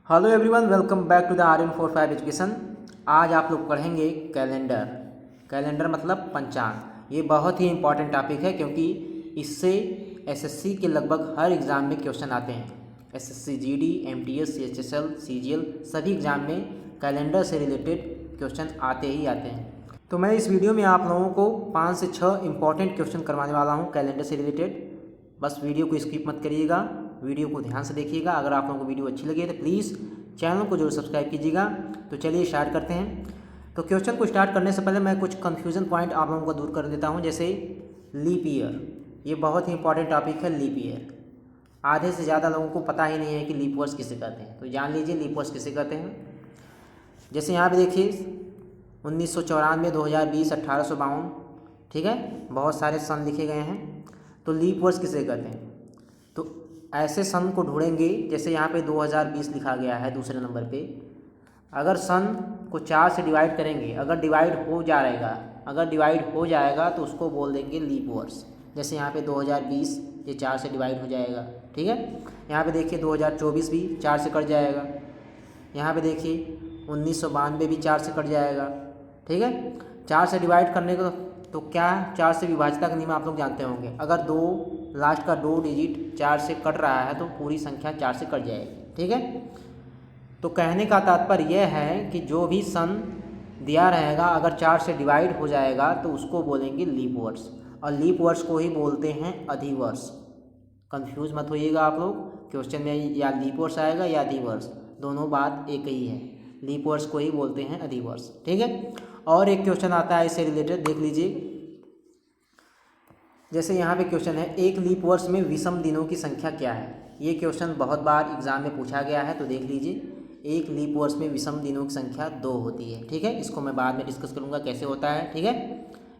Hello everyone, welcome back to the RM45 education. आज आप लोग पढ़ेंगे कैलेंडर मतलब पंचांग। ये बहुत ही इंपॉर्टेंट टॉपिक है क्योंकि इससे एसएससी के लगभग हर एग्ज़ाम में क्वेश्चन आते हैं। SSC GD, MTS, CHSL, CGL सभी एग्ज़ाम में कैलेंडर से रिलेटेड क्वेश्चन आते ही आते हैं। तो मैं इस वीडियो में आप लोगों को 5 से 6 इंपॉर्टेंट क्वेश्चन करवाने वाला हूँ कैलेंडर से रिलेटेड। बस वीडियो को स्किप मत करिएगा, वीडियो को ध्यान से देखिएगा। अगर आप लोगों को वीडियो अच्छी लगे तो प्लीज़ चैनल को जरूर सब्सक्राइब कीजिएगा। तो चलिए स्टार्ट करते हैं। तो क्वेश्चन को स्टार्ट करने से पहले मैं कुछ कन्फ्यूज़न पॉइंट आप लोगों को दूर कर देता हूं। जैसे लीप ईयर, ये बहुत ही इंपॉर्टेंट टॉपिक है। लीप ईयर आधे से ज़्यादा लोगों को पता ही नहीं है कि लीप वर्ष किसे कहते हैं। तो जान लीजिए लीप वर्ष किसे कहते हैं। जैसे यहाँ पे देखिए 1994, 2020, 1852, ठीक है, बहुत सारे सन लिखे गए हैं। तो लीप वर्ष किसे कहते हैं। तो ऐसे सन को ढूंढेंगे। जैसे यहाँ पे 2020 लिखा गया है दूसरे नंबर पे। अगर सन को 4 से डिवाइड करेंगे, अगर डिवाइड हो जाएगा तो उसको बोल देंगे लीप वर्ष। जैसे यहाँ पे 2020 ये 4 से डिवाइड हो जाएगा, ठीक है। यहाँ पे देखिए 2024 भी 4 से कट जाएगा। यहाँ पे देखिए 1992 भी 4 से कट जाएगा, ठीक है। 4 से डिवाइड करने को तो क्या 4 से विभाज्यता का नियम आप लोग जानते होंगे। अगर लास्ट का 2 डिजिट 4 से कट रहा है तो पूरी संख्या 4 से कट जाएगी, ठीक है। तो कहने का तात्पर्य यह है कि जो भी सन दिया रहेगा अगर 4 से डिवाइड हो जाएगा तो उसको बोलेंगे लीप वर्ष। और लीप वर्ष को ही बोलते हैं अधिवर्ष। कंफ्यूज मत होइएगा आप लोग, क्वेश्चन में या लीप वर्ष आएगा या अधिवर्ष, दोनों बात एक ही है। लीप वर्ष को ही बोलते हैं अधिवर्ष, ठीक है। और एक क्वेश्चन आता है इससे रिलेटेड, देख लीजिए। जैसे यहाँ पे क्वेश्चन है, एक लीप वर्ष में विषम दिनों की संख्या क्या है। ये क्वेश्चन बहुत बार एग्जाम में पूछा गया है। तो देख लीजिए, एक लीप वर्ष में विषम दिनों की संख्या 2 होती है, ठीक है। इसको मैं बाद में डिस्कस करूँगा कैसे होता है, ठीक है,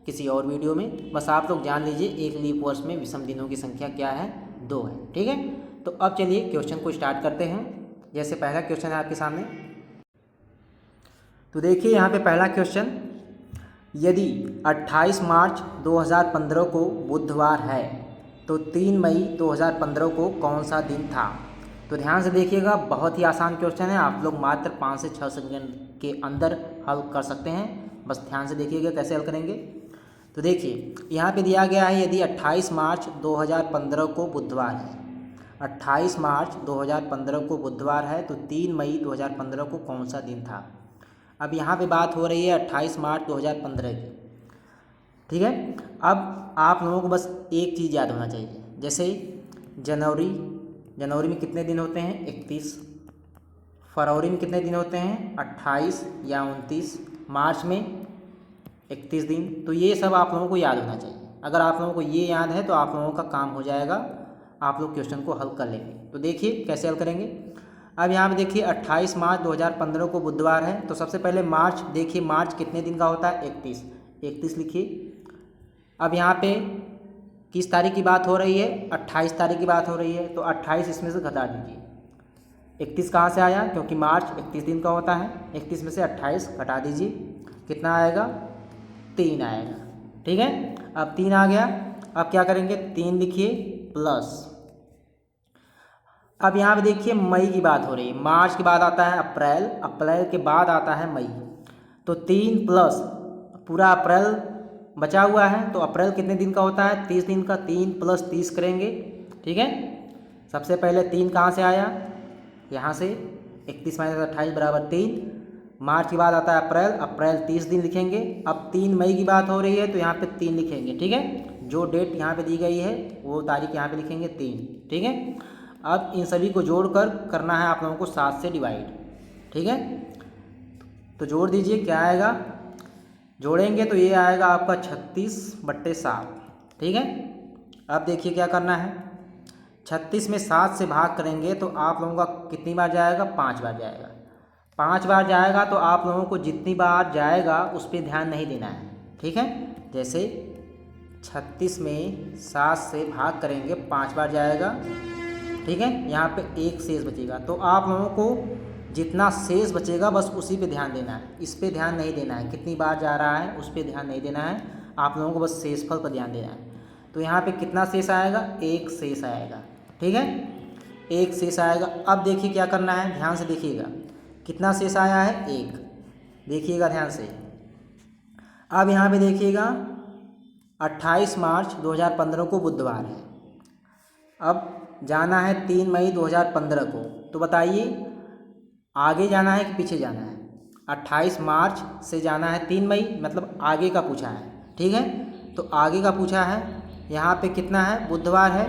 किसी और वीडियो में। बस आप लोग जान लीजिए एक लीप वर्ष में विषम दिनों की संख्या क्या है, 2 है, ठीक है। तो अब चलिए क्वेश्चन को स्टार्ट करते हैं। जैसे पहला क्वेश्चन है आपके सामने, तो देखिए यहाँ पे पहला क्वेश्चन, यदि 28 मार्च 2015 को बुधवार है तो 3 मई 2015 को कौन सा दिन था। तो ध्यान से देखिएगा, बहुत ही आसान क्वेश्चन है। आप लोग मात्र 5 से 6 सेकंड के अंदर हल कर सकते हैं। बस ध्यान से देखिएगा कैसे हल करेंगे। तो देखिए यहाँ पे दिया गया है, यदि 28 मार्च 2015 को बुधवार है, 28 मार्च 2015 को बुधवार है तो 3 मई 2015 को कौन सा दिन था। अब यहाँ पे बात हो रही है 28 मार्च 2015 की, ठीक है। अब आप लोगों को बस एक चीज़ याद होना चाहिए। जैसे जनवरी में कितने दिन होते हैं, 31। फरवरी में कितने दिन होते हैं, 28 या 29। मार्च में 31 दिन। तो ये सब आप लोगों को याद होना चाहिए। अगर आप लोगों को ये याद है तो आप लोगों का काम हो जाएगा, आप लोग क्वेश्चन को हल कर लेंगे। तो देखिए कैसे हल करेंगे। अब यहाँ पे देखिए 28 मार्च 2015 को बुधवार है। तो सबसे पहले मार्च देखिए, मार्च कितने दिन का होता है, 31 लिखिए। अब यहाँ पे किस तारीख की बात हो रही है, 28 तारीख की बात हो रही है। तो 28 इसमें से घटा दीजिए। 31 कहाँ से आया, क्योंकि मार्च 31 दिन का होता है। 31 में से 28 घटा दीजिए, कितना आएगा, 3 आएगा, ठीक है। अब 3 आ गया। अब क्या करेंगे, 3 लिखिए प्लस। अब यहाँ पे देखिए मई की बात हो रही है। मार्च के बाद आता है अप्रैल, अप्रैल के बाद आता है मई। तो 3 प्लस पूरा अप्रैल बचा हुआ है। तो अप्रैल कितने दिन का होता है, 30 दिन का। 3 प्लस 30 करेंगे, ठीक है। सबसे पहले 3 कहाँ से आया, यहाँ से 31 माइनस 28 बराबर 3। मार्च के बाद आता है अप्रैल, अप्रैल 30 दिन लिखेंगे। अब 3 मई की बात हो रही है तो यहाँ पे 3 लिखेंगे, ठीक है। जो डेट यहाँ पे दी गई है वो तारीख यहाँ पे लिखेंगे 3, ठीक है। अब इन सभी को जोड़कर करना है आप लोगों को 7 से डिवाइड, ठीक है। तो जोड़ दीजिए, क्या आएगा, जोड़ेंगे तो ये आएगा आपका 36/7, ठीक है। अब देखिए क्या करना है, 36 में 7 से भाग करेंगे तो आप लोगों का कितनी बार जाएगा, 5 बार जाएगा। 5 बार जाएगा तो आप लोगों को जितनी बार जाएगा उस पर ध्यान नहीं देना है, ठीक है। जैसे 36 में 7 से भाग करेंगे, 5 बार जाएगा, ठीक है। यहाँ पे 1 शेष बचेगा। तो आप लोगों को जितना शेष बचेगा बस उसी पे ध्यान देना है, इस पे ध्यान नहीं देना है, कितनी बार जा रहा है उस पे ध्यान नहीं देना है। आप लोगों को बस शेषफल पर ध्यान देना है। तो यहाँ पे कितना शेष आएगा, 1 शेष आएगा, ठीक है। एक शेष आएगा। अब देखिए क्या करना है, ध्यान से देखिएगा कितना शेष आया है, एक। देखिएगा ध्यान से। अब यहाँ पे देखिएगा 28 मार्च 2015 को बुधवार है। अब जाना है 3 मई 2015 को, तो बताइए आगे जाना है कि पीछे जाना है। 28 मार्च से जाना है 3 मई, मतलब आगे का पूछा है, ठीक है। तो आगे का पूछा है, यहाँ पे कितना है, बुधवार है,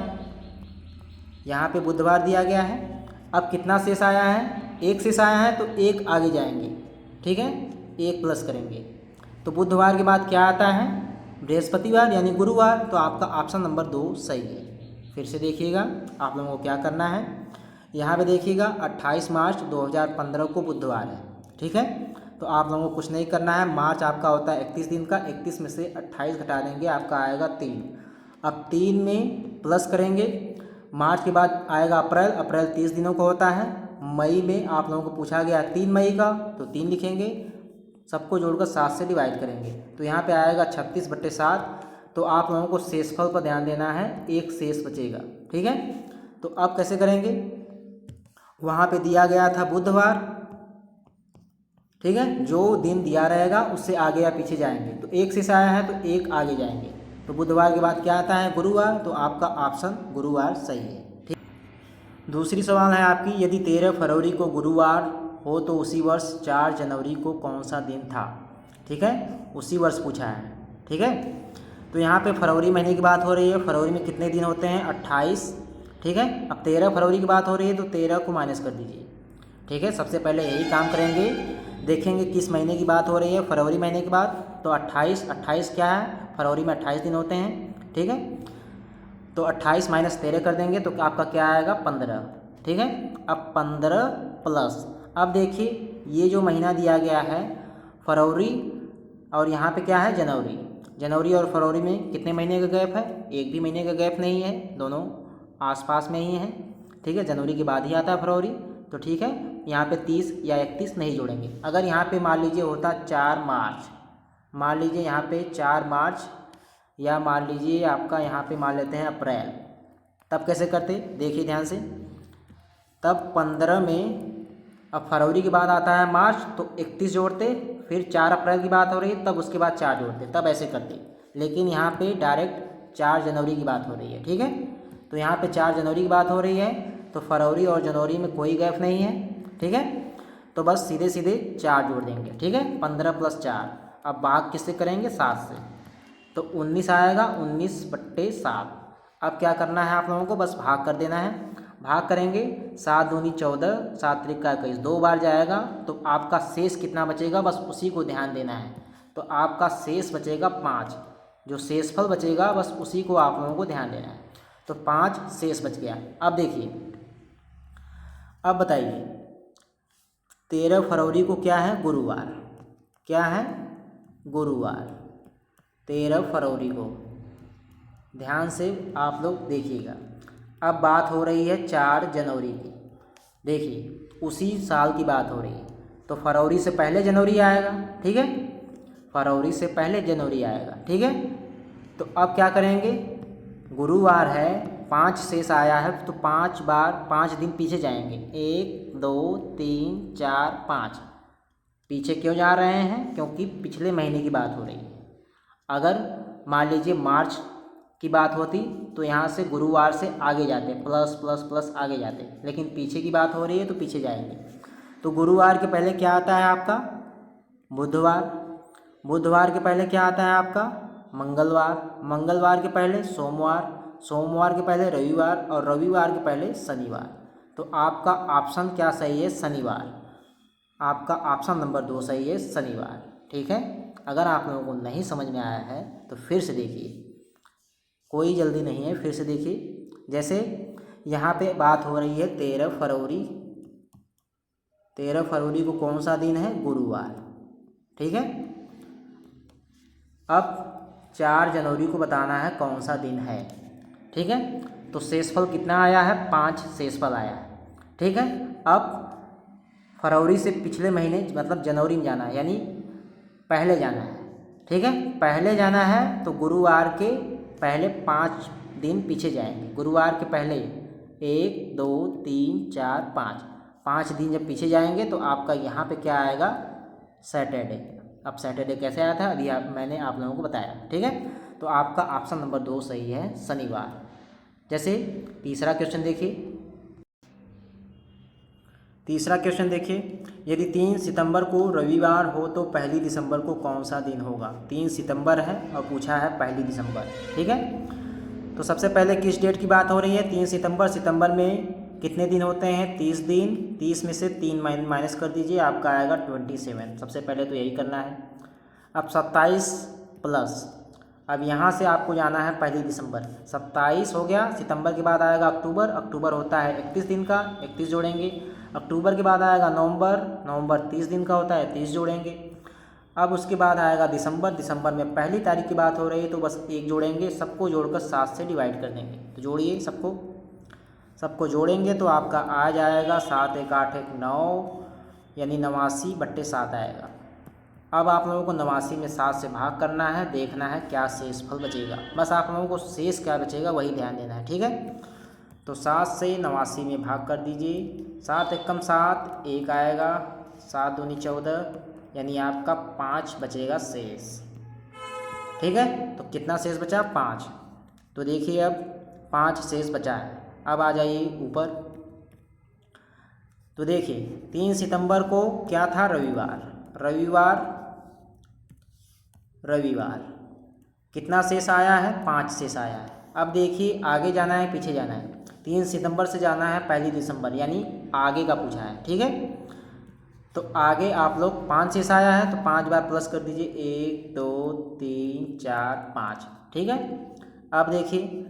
यहाँ पे बुधवार दिया गया है। अब कितना शेष आया है, एक शेष आया है, तो एक आगे जाएंगे, ठीक है, एक प्लस करेंगे। तो बुधवार के बाद क्या आता है, बृहस्पतिवार यानी गुरुवार। तो आपका ऑप्शन नंबर 2 सही है। फिर से देखिएगा आप लोगों को क्या करना है। यहाँ पे देखिएगा 28 मार्च 2015 को बुधवार है, ठीक है। तो आप लोगों को कुछ नहीं करना है। मार्च आपका होता है 31 दिन का, 31 में से 28 घटा देंगे, आपका आएगा 3। अब 3 में प्लस करेंगे। मार्च के बाद आएगा अप्रैल, अप्रैल 30 दिनों का होता है। मई में आप लोगों को पूछा गया 3 मई का, तो 3 लिखेंगे, सबको जोड़कर 7 से डिवाइड करेंगे, तो यहाँ पे आएगा 36/7। तो आप लोगों को शेषफल पर ध्यान देना है, एक शेष बचेगा, ठीक है। तो अब कैसे करेंगे, वहाँ पे दिया गया था बुधवार, ठीक है, जो दिन दिया रहेगा उससे आगे या पीछे जाएंगे। तो एक शेष आया है तो एक आगे जाएंगे। तो बुधवार के बाद क्या आता है, गुरुवार। तो आपका ऑप्शन गुरुवार सही है, ठीक। दूसरी सवाल है आपकी, यदि 13 फरवरी को गुरुवार हो तो उसी वर्ष 4 जनवरी को कौन सा दिन था, ठीक है, उसी वर्ष पूछा है, ठीक है। तो यहाँ पे फरवरी महीने की बात हो रही है। फरवरी में कितने दिन होते हैं, 28, ठीक है। अब 13 फरवरी की बात हो रही है, तो 13 को माइनस कर दीजिए, ठीक है। सबसे पहले यही काम करेंगे, देखेंगे किस महीने की बात हो रही है, फरवरी महीने की बात। तो 28 क्या है, फरवरी में 28 दिन होते हैं, ठीक है। तो 28 माइनस 13 कर देंगे, तो आपका क्या आएगा, 15, ठीक है। अब 15 प्लस, अब देखिए ये जो महीना दिया गया है फरवरी, और यहाँ पे क्या है, जनवरी। जनवरी और फरवरी में कितने महीने का गैप है, एक भी महीने का गैप नहीं है, दोनों आसपास में ही हैं, ठीक है। जनवरी के बाद ही आता है फरवरी, तो ठीक है, यहाँ पे 30 या 31 नहीं जोड़ेंगे। अगर यहाँ पे मान लीजिए होता 4 मार्च, मान लीजिए यहाँ पे 4 मार्च, या मान लीजिए आपका यहाँ पे मान लेते हैं अप्रैल, तब कैसे करते, देखिए ध्यान से। तब 15 में, अब फरवरी के बाद आता है मार्च, तो 31 जोड़ते, फिर 4 अप्रैल की बात हो रही है, तब उसके बाद 4 जोड़ते, तब ऐसे करते। लेकिन यहाँ पे डायरेक्ट 4 जनवरी की बात हो रही है, ठीक है। तो यहाँ पे 4 जनवरी की बात हो रही है, तो फरवरी और जनवरी में कोई गैप नहीं है, ठीक है। तो बस सीधे सीधे 4 जोड़ देंगे, ठीक है, 15 + 4। अब भाग किससे करेंगे, 7 से, तो 19 आएगा, 19/7। अब क्या करना है आप लोगों को, बस भाग कर देना है। भाग करेंगे, 7 दूनी 14, 7 त्रिक का 21, 2 बार जाएगा, तो आपका शेष कितना बचेगा, बस उसी को ध्यान देना है। तो आपका शेष बचेगा 5, जो शेषफल बचेगा बस उसी को आप लोगों को ध्यान देना है। तो 5 शेष बच गया। अब देखिए, अब बताइए 13 फरवरी को क्या है, गुरुवार, क्या है, गुरुवार। 13 फरवरी को ध्यान से आप लोग देखिएगा। अब बात हो रही है 4 जनवरी की, देखिए उसी साल की बात हो रही है, तो फरवरी से पहले जनवरी आएगा, ठीक है, फरवरी से पहले जनवरी आएगा, ठीक है। तो अब क्या करेंगे, गुरुवार है, 5 शेष आया है, तो 5 बार 5 दिन पीछे जाएंगे, 1 2 3 4 5। पीछे क्यों जा रहे हैं, क्योंकि पिछले महीने की बात हो रही है। अगर मान लीजिए मार्च की बात होती तो यहाँ से गुरुवार से आगे जाते, प्लस प्लस प्लस आगे जाते, लेकिन पीछे की बात हो रही है तो पीछे जाएंगे। तो गुरुवार के पहले क्या आता है आपका, बुधवार। बुधवार के पहले क्या आता है आपका, मंगलवार। मंगलवार के पहले सोमवार। सोमवार के पहले रविवार, और रविवार के पहले शनिवार। तो आपका ऑप्शन क्या सही है, शनिवार। आपका ऑप्शन नंबर 2 सही है, शनिवार, ठीक है। अगर आप लोगों को नहीं समझ में आया है तो फिर से देखिए, कोई जल्दी नहीं है, फिर से देखिए। जैसे यहाँ पे बात हो रही है 13 फरवरी, 13 फरवरी को कौन सा दिन है, गुरुवार, ठीक है। अब 4 जनवरी को बताना है कौन सा दिन है, ठीक है। तो शेषफल कितना आया है, 5 शेषफल आया है, ठीक है। अब फरवरी से पिछले महीने मतलब जनवरी में जाना है, यानी पहले जाना है, ठीक है। पहले जाना है तो गुरुवार के पहले 5 दिन पीछे जाएंगे, गुरुवार के पहले 1 2 3 4 5, 5 दिन जब पीछे जाएंगे तो आपका यहाँ पे क्या आएगा, सैटरडे। अब सैटरडे कैसे आया था अभी मैंने आप लोगों को बताया, ठीक है। तो आपका ऑप्शन नंबर 2 सही है, शनिवार। जैसे तीसरा क्वेश्चन देखिए, यदि 3 सितंबर को रविवार हो तो 1 दिसंबर को कौन सा दिन होगा। 3 सितंबर है और पूछा है 1 दिसंबर, ठीक है। तो सबसे पहले किस डेट की बात हो रही है, 3 सितंबर। सितंबर में कितने दिन होते हैं, 30 दिन। 30 में से 3 माइनस कर दीजिए, आपका आएगा 27। सबसे पहले तो यही करना है। अब 27 प्लस, अब यहाँ से आपको जाना है 1 दिसंबर। 27 हो गया, सितंबर के बाद आएगा अक्टूबर। अक्टूबर होता है 31 दिन का, 31 जोड़ेंगे। अक्टूबर के बाद आएगा नवंबर। नवंबर 30 दिन का होता है, 30 जोड़ेंगे। अब उसके बाद आएगा दिसंबर। दिसंबर में 1 तारीख की बात हो रही है तो बस 1 जोड़ेंगे, सबको जोड़कर 7 से डिवाइड कर देंगे। तो जोड़िए, सबको जोड़ेंगे तो आपका आ जाएगा 7 1 8 1 9, यानी 89/7 आएगा। अब आप लोगों को 89 में 7 से भाग करना है, देखना है क्या शेषफल बचेगा। बस आप लोगों को शेष क्या बचेगा वही ध्यान देना है, ठीक है। तो 7 से 89 में भाग कर दीजिए। 7 एकम 7, 1 आएगा। 7 दूनी 14, यानी आपका 5 बचेगा शेष, ठीक है। तो कितना शेष बचा, 5। तो देखिए अब 5 शेष बचा है। अब आ जाइए ऊपर। तो देखिए 3 सितंबर को क्या था, रविवार कितना शेष आया है, 5 शेष आया है। अब देखिए आगे जाना है पीछे जाना है। 3 सितंबर से जाना है 1 दिसंबर, यानी आगे का पूछा है, ठीक है। तो आगे आप लोग 5 शेष आया है तो 5 बार प्लस कर दीजिए, 1 2 3 4 5, ठीक है। अब देखिए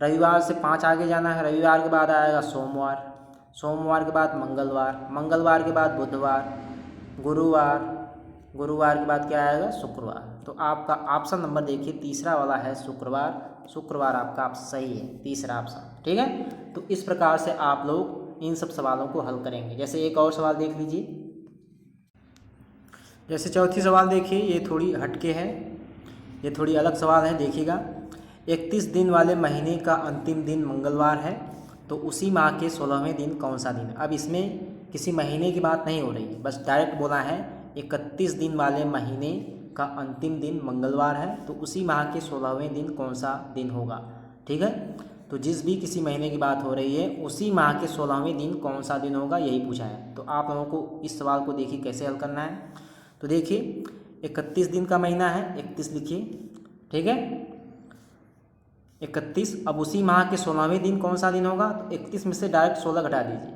रविवार से 5 आगे जाना है। रविवार के बाद आएगा सोमवार। सोमवार के बाद मंगलवार। मंगलवार के बाद बुधवार। गुरुवार के बाद क्या आएगा, शुक्रवार। तो आपका ऑप्शन नंबर देखिए तीसरा वाला है शुक्रवार आपका आप सही है, तीसरा ऑप्शन, ठीक है। तो इस प्रकार से आप लोग इन सब सवालों को हल करेंगे। जैसे एक और सवाल देख लीजिए, जैसे चौथी सवाल देखिए, ये थोड़ी हटके है, ये थोड़ी अलग सवाल है, देखिएगा। 31 दिन वाले महीने का अंतिम दिन मंगलवार है तो उसी माह के 16वें दिन कौन सा दिन। अब इसमें किसी महीने की बात नहीं हो रही है, बस डायरेक्ट बोला है 31 दिन वाले महीने का अंतिम दिन मंगलवार है तो उसी माह के 16वें दिन कौन सा दिन होगा, ठीक है। तो जिस भी किसी महीने की बात हो रही है उसी माह के 16वें दिन कौन सा दिन होगा, यही पूछा है। तो आप लोगों को इस सवाल को देखिए कैसे हल करना है। तो देखिए 31 दिन का महीना है, 31 लिखिए, ठीक है, 31। अब उसी माह के 16वें दिन कौन सा दिन होगा, तो 31 में से डायरेक्ट 16 घटा दीजिए।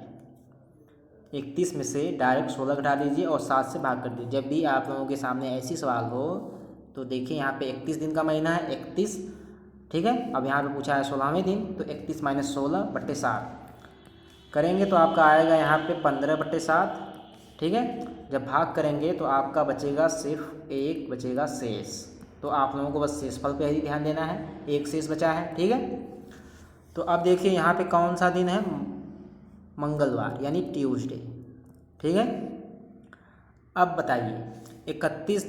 31 में से डायरेक्ट 16 घटा दीजिए और 7 से भाग कर दीजिए। जब भी आप लोगों के सामने ऐसी सवाल हो तो देखिए यहाँ पे 31 दिन का महीना है, 31, ठीक है। अब यहाँ पे पूछा है 16वें दिन तो 31 - 16/7 करेंगे तो आपका आएगा यहाँ पे 15/7, ठीक है। जब भाग करेंगे तो आपका बचेगा सिर्फ 1 बचेगा शेष। तो आप लोगों को बस शेषफल पे ही ध्यान देना है, 1 शेष बचा है, ठीक है। तो अब देखिए यहाँ पे कौन सा दिन है, मंगलवार यानी ट्यूसडे, ठीक है। अब बताइए 31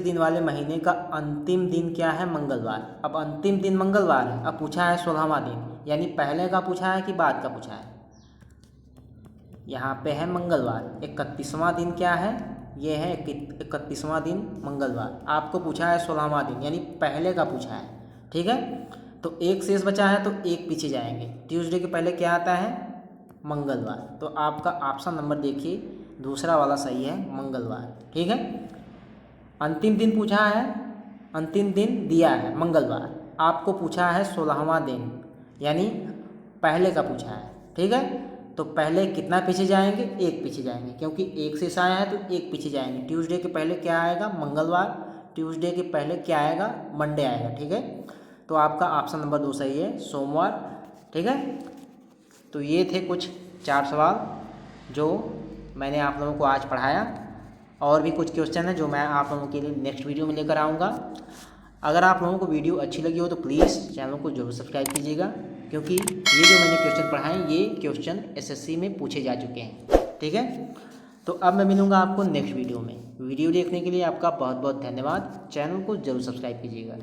दिन वाले महीने का अंतिम दिन क्या है, मंगलवार। अब अंतिम दिन मंगलवार है, अब पूछा है 16वां दिन, यानी पहले का पूछा है कि बाद का पूछा है। यहाँ पे है मंगलवार, 31वां दिन क्या है, ये है 31वां दिन मंगलवार। आपको पूछा है 16वां दिन, यानी पहले का पूछा है, ठीक है। तो 1 शेष बचा है तो 1 पीछे जाएंगे। ट्यूसडे के पहले क्या आता है, मंगलवार। तो आपका ऑप्शन नंबर देखिए दूसरा वाला सही है, मंगलवार, ठीक है। अंतिम दिन पूछा है, अंतिम दिन दिया है मंगलवार, आपको पूछा है 16वां दिन, यानी पहले का पूछा है, ठीक है। तो पहले कितना पीछे जाएंगे, 1 पीछे जाएंगे, क्योंकि 1 शेष आया है तो 1 पीछे जाएंगे। ट्यूसडे के पहले क्या आएगा, मंगलवार। ट्यूसडे के पहले क्या आएगा, मंडे आएगा, ठीक है। तो आपका ऑप्शन नंबर 2 सही है, सोमवार, ठीक है। तो ये थे कुछ 4 सवाल जो मैंने आप लोगों को आज पढ़ाया। और भी कुछ क्वेश्चन है जो मैं आप लोगों के लिए नेक्स्ट वीडियो में लेकर आऊँगा। अगर आप लोगों को वीडियो अच्छी लगी हो तो प्लीज़ चैनल को जरूर सब्सक्राइब कीजिएगा, क्योंकि ये जो मैंने क्वेश्चन पढ़ाए ये क्वेश्चन एसएससी में पूछे जा चुके हैं, ठीक है। तो अब मैं मिलूँगा आपको नेक्स्ट वीडियो में। वीडियो देखने के लिए आपका बहुत बहुत धन्यवाद। चैनल को जरूर सब्सक्राइब कीजिएगा।